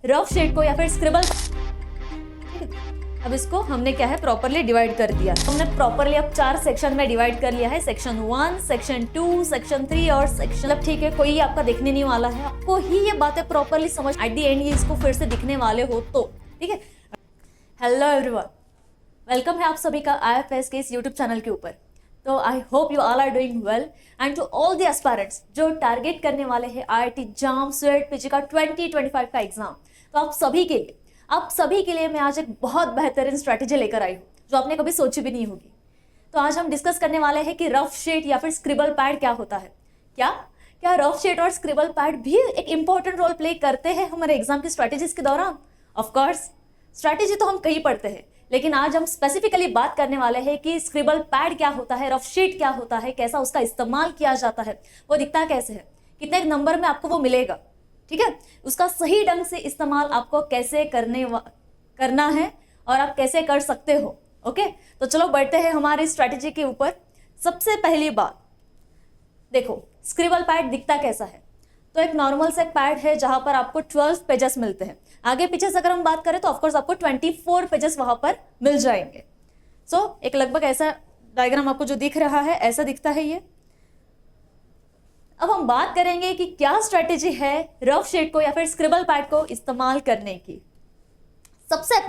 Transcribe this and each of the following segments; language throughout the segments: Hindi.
रफ शीट को या फिर स्क्रिबल, अब इसको हमने क्या है प्रॉपरली डिवाइड कर दिया। हमने प्रॉपरली अब 4 सेक्शन में डिवाइड कर लिया है, सेक्शन 1, सेक्शन 2, सेक्शन 3 और सेक्शन, मतलब ठीक है कोई ये आपका दिखने नहीं वाला है, आपको ही ये बातें प्रॉपरली समझ एट द एंड ये इसको फिर से दिखने वाले हो तो ठीक है। हेलो एवरीवन, वेलकम है आप सभी का IFS के इस यूट्यूब चैनल के ऊपर। तो I hope you all are doing well and to all the aspirants जो टारगेट करने वाले हैं IIT जाम स्वेट पीजी का 2025 का एग्जाम, तो आप सभी के लिए मैं आज एक बहुत बेहतरीन स्ट्रैटेजी लेकर आई हूँ जो आपने कभी सोची भी नहीं होगी। तो आज हम डिस्कस करने वाले हैं कि रफ शीट या फिर स्क्रिबल पैड क्या होता है। क्या रफ शीट और स्क्रिबल पैड भी एक इंपॉर्टेंट रोल प्ले करते हैं हमारे एग्जाम की स्ट्रैटेजीज के दौरान? ऑफ कोर्स, स्ट्रैटेजी तो हम कहीं पढ़ते हैं, लेकिन आज हम स्पेसिफिकली बात करने वाले हैं कि स्क्रिबल पैड क्या होता है, रफ शीट क्या होता है, कैसा उसका इस्तेमाल किया जाता है, वो दिखता कैसे है, कितने नंबर में आपको वो मिलेगा, ठीक है, उसका सही ढंग से इस्तेमाल आपको कैसे करना है और आप कैसे कर सकते हो। ओके, तो चलो बढ़ते हैं हमारी स्ट्रैटेजी के ऊपर। सबसे पहली बात देखो, स्क्रिबल पैड दिखता कैसा है। तो एक नॉर्मल से पैड है जहां पर आपको 12 पेजेस मिलते हैं। आगे पीछे से अगर हम बात करें तो ऑफकोर्स आपको 24 पेजेस वहां पर मिल जाएंगे। सो एक लगभग ऐसा डायग्राम आपको जो दिख रहा है ऐसा दिखता है ये। अब हम बात करेंगे कि क्या स्ट्रेटेजी है रफ शीट को या फिर स्क्रिबल पैड को इस्तेमाल करने की। सबसे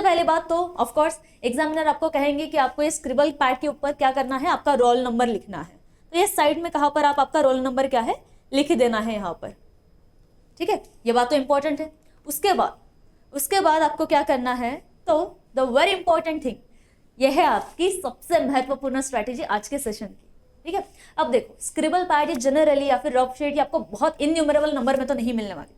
पहली बात तो ऑफ कोर्स एग्जामिनर आपको कहेंगे कि आपको ये स्क्रिबल पैड के ऊपर क्या करना है, आपका रोल नंबर लिखना है। तो ये साइड में कहां पर आप आपका रोल नंबर क्या है लिख देना है यहाँ पर, ठीक है, ये बात तो इंपॉर्टेंट है। उसके बाद आपको क्या करना है, तो द वेरी इंपॉर्टेंट थिंग, यह है आपकी सबसे महत्वपूर्ण स्ट्रेटेजी आज के सेशन की, ठीक है। अब देखो, स्क्रिबल पैड जनरली या फिर रफ शीट ये आपको बहुत इन्यूमरेबल नंबर में तो नहीं मिलने वाली,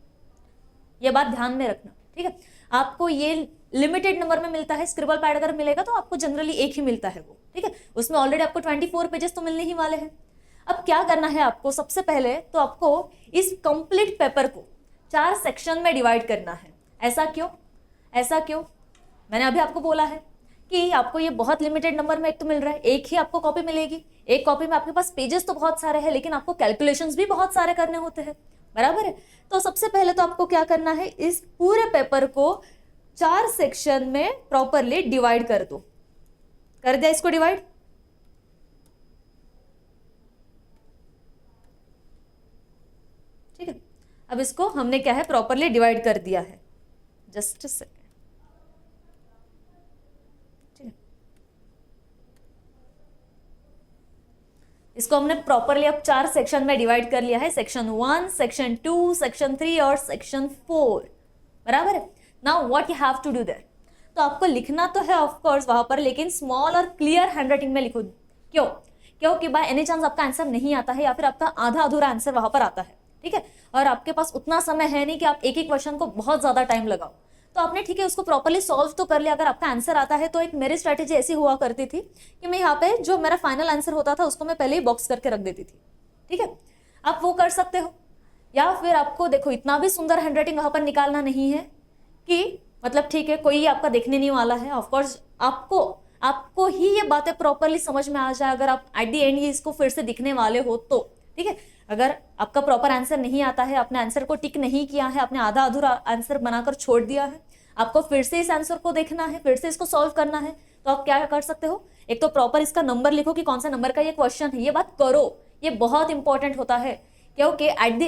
ये बात ध्यान में रखना, ठीक है। आपको ये लिमिटेड नंबर में मिलता है। स्क्रिबल पैड अगर मिलेगा तो आपको जनरली एक ही मिलता है वो, ठीक है। उसमें ऑलरेडी आपको 24 पेजेस तो मिलने ही वाले हैं। अब क्या करना है आपको, सबसे पहले तो आपको इस कंप्लीट पेपर को 4 सेक्शन में डिवाइड करना है। ऐसा क्यों? मैंने अभी आपको बोला है कि आपको ये बहुत लिमिटेड नंबर में एक तो मिल रहा है, एक ही आपको कॉपी मिलेगी। एक कॉपी में आपके पास पेजेस तो बहुत सारे हैं, लेकिन आपको कैलकुलेशंस भी बहुत सारे करने होते हैं, बराबर है। तो सबसे पहले तो आपको क्या करना है, इस पूरे पेपर को 4 सेक्शन में प्रॉपरली डिवाइड कर दो। कर दिया इसको डिवाइड? ठीक है, अब इसको हमने क्या है प्रॉपरली डिवाइड कर दिया है। जस्ट अ सेकेंड, ठीक है, इसको हमने प्रॉपरली अब 4 सेक्शन में डिवाइड कर लिया है, सेक्शन 1, सेक्शन 2, सेक्शन 3 और सेक्शन 4, बराबर है। Now what you have to do there, तो आपको लिखना तो है ऑफ कोर्स वहां पर, लेकिन स्मॉल और क्लियर हैंडराइटिंग में लिखो। क्योंकि बाय एनी चांस आपका आंसर नहीं आता है या फिर आपका आधा अधूरा आंसर वहां पर आता है, ठीक है, और आपके पास उतना समय है नहीं कि आप एक क्वेश्चन को बहुत ज्यादा टाइम लगाओ। तो आपने ठीक है उसको प्रॉपरली सॉल्व तो कर लिया। अगर आपका आंसर आता है तो एक मेरी स्ट्रैटेजी ऐसी हुआ करती थी कि मैं यहाँ पे जो मेरा फाइनल आंसर होता था उसको मैं पहले ही बॉक्स करके रख देती थी, ठीक है। आप वो कर सकते हो, या फिर आपको देखो इतना भी सुंदर हैंडराइटिंग वहां पर निकालना नहीं है कि मतलब ठीक है कोई आपका देखने नहीं वाला है। ऑफकोर्स आपको ही ये बातें प्रॉपरली समझ में आ जाए अगर आप एट द एंड ही इसको फिर से दिखने वाले हो तो, ठीक है। अगर आपका प्रॉपर आंसर नहीं आता है, आपने आंसर को टिक नहीं किया है, आपने आधा अधूरा आंसर बनाकर छोड़ दिया है, आपको फिर से इस आंसर को देखना है, फिर से इसको सॉल्व करना है, तो आप क्या कर सकते हो, एक तो प्रॉपर इसका नंबर लिखो कि कौन सा नंबर का ये क्वेश्चन है, ये बात करो, ये बहुत इंपॉर्टेंट होता है। क्योंकि एट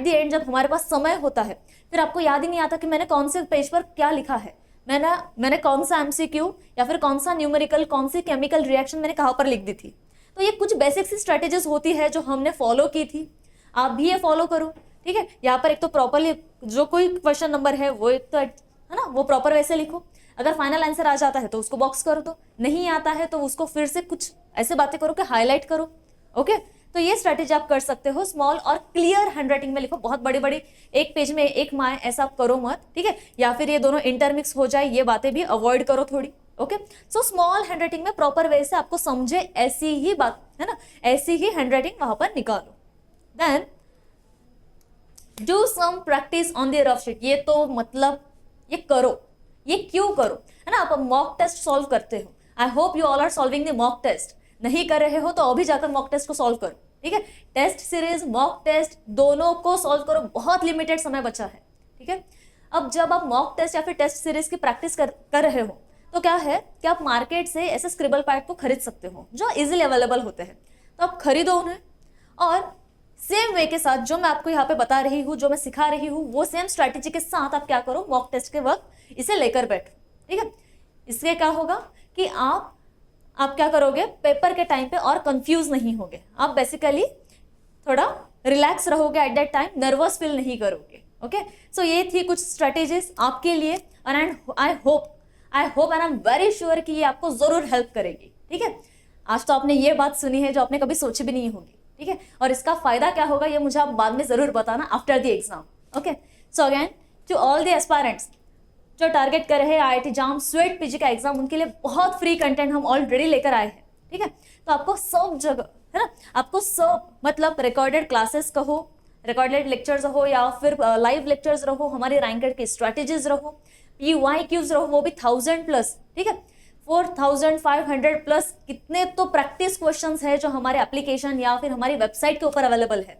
द एंड जब हमारे पास समय होता है फिर आपको याद ही नहीं आता कि मैंने कौन से पेज पर क्या लिखा है, मैंने कौन सा MCQ या फिर कौन सा न्यूमेरिकल, कौन सी केमिकल रिएक्शन मैंने कहाँ पर लिख दी थी। तो ये कुछ बेसिक सी स्ट्रेटेजीज होती है जो हमने फॉलो की थी, आप भी ये फॉलो करो, ठीक है। यहाँ पर एक तो प्रॉपरली जो कोई क्वेश्चन नंबर है वो एक तो है ना, वो प्रॉपर वैसे लिखो। अगर फाइनल आंसर आ जाता है तो उसको बॉक्स कर दो, नहीं आता है तो उसको फिर से कुछ ऐसे बातें करो कि हाईलाइट करो, ओके। तो ये स्ट्रेटेजी आप कर सकते हो, स्मॉल और क्लियर हैंडराइटिंग में लिखो, बहुत बड़ी बड़ी एक पेज में एक माए ऐसा आप करो मत, ठीक है, या फिर ये दोनों इंटरमिक्स हो जाए, ये बातें भी अवॉइड करो थोड़ी, ओके। सो स्मॉल हैंडराइटिंग में प्रॉपर वे से आपको समझे ऐसी ही बात है ना, ऐसी ही हैंडराइटिंग वहां पर निकालो। Then do some practice on the rough sheet. ये तो मतलब ये करो, ये क्यों करो, है ना। आप मॉक टेस्ट सॉल्व करते हो, I hope you all are solving the mock test. नहीं कर रहे हो तो अभी जाकर मॉक टेस्ट को सॉल्व करो, ठीक है। टेस्ट सीरीज, मॉक टेस्ट दोनों को सॉल्व करो, बहुत लिमिटेड समय बचा है, ठीक है। अब जब आप मॉक टेस्ट या फिर टेस्ट सीरीज की प्रैक्टिस कर रहे हो तो क्या है कि आप मार्केट से ऐसे स्क्रिबल पैड को खरीद सकते हो जो इजीली अवेलेबल होते हैं, तो आप खरीदो उन्हें और सेम वे के साथ जो मैं आपको यहाँ पे बता रही हूँ, जो मैं सिखा रही हूँ, वो सेम स्ट्रैटेजी के साथ आप क्या करो, मॉक टेस्ट के वक्त इसे लेकर बैठो, ठीक है। इससे क्या होगा कि आप क्या करोगे, पेपर के टाइम पे और कंफ्यूज नहीं होगे, आप बेसिकली थोड़ा रिलैक्स रहोगे at that time, nervous feel नहीं करोगे। ओके, सो ये थी कुछ स्ट्रेटेजीज आपके लिए and I hope and I am very sure कि ये आपको जरूर हेल्प करेगी, ठीक है। आज तो आपने ये बात सुनी है जो आपने कभी सोची भी नहीं होगी, ठीक है, और इसका फायदा क्या होगा ये मुझे आप बाद में जरूर बताना after the exam. Okay, so again to all the aspirants जो टारगेट कर रहे हैं IIT JAM स्वेट पीजी का एग्जाम, उनके लिए बहुत फ्री कंटेंट हम ऑलरेडी लेकर आए हैं, ठीक है। तो आपको सब जगह है ना, आपको सब मतलब रिकॉर्डेड क्लासेस कहो, रिकॉर्डेड लेक्चर्स हो या फिर लाइव लेक्चर्स रहो, हमारी रैंकेड की स्ट्रेटेजीज रहो, PYQs रहो, वो भी 1000+, ठीक है, 4500+ कितने तो प्रैक्टिस क्वेश्चंस है जो हमारे एप्लीकेशन या फिर हमारी वेबसाइट के ऊपर अवेलेबल है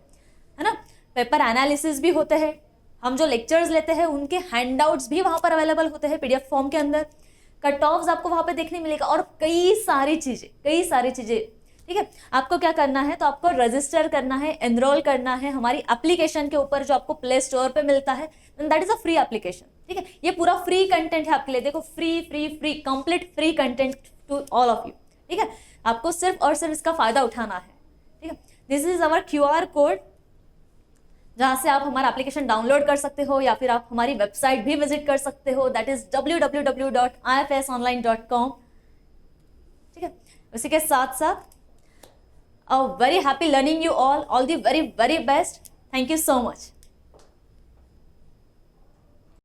ना। पेपर एनालिसिस भी होते हैं, हम जो लेक्चर्स लेते हैं उनके हैंडआउट्स भी वहां पर अवेलेबल होते हैं PDF फॉर्म के अंदर, कट ऑफ्स आपको वहां पे देखने मिलेगा और कई सारी चीजें, ठीक है। आपको क्या करना है, तो आपको रजिस्टर करना है, एनरोल करना है हमारी एप्लीकेशन के ऊपर जो आपको प्ले स्टोर पे मिलता है, that is a free application, ठीक है। ये पूरा फ्री कंटेंट है आपके लिए, देखो free complete free content to all of you, ठीक है। आपको सिर्फ और सिर्फ इसका फायदा उठाना है, ठीक है। This is our QR code जहां से आप हमारा एप्लीकेशन डाउनलोड कर सकते हो या फिर आप हमारी वेबसाइट भी विजिट कर सकते हो, दैट इज www.ifsonline.com, ठीक है। उसी के साथ साथ very happy learning you all the very best. Thank you so much.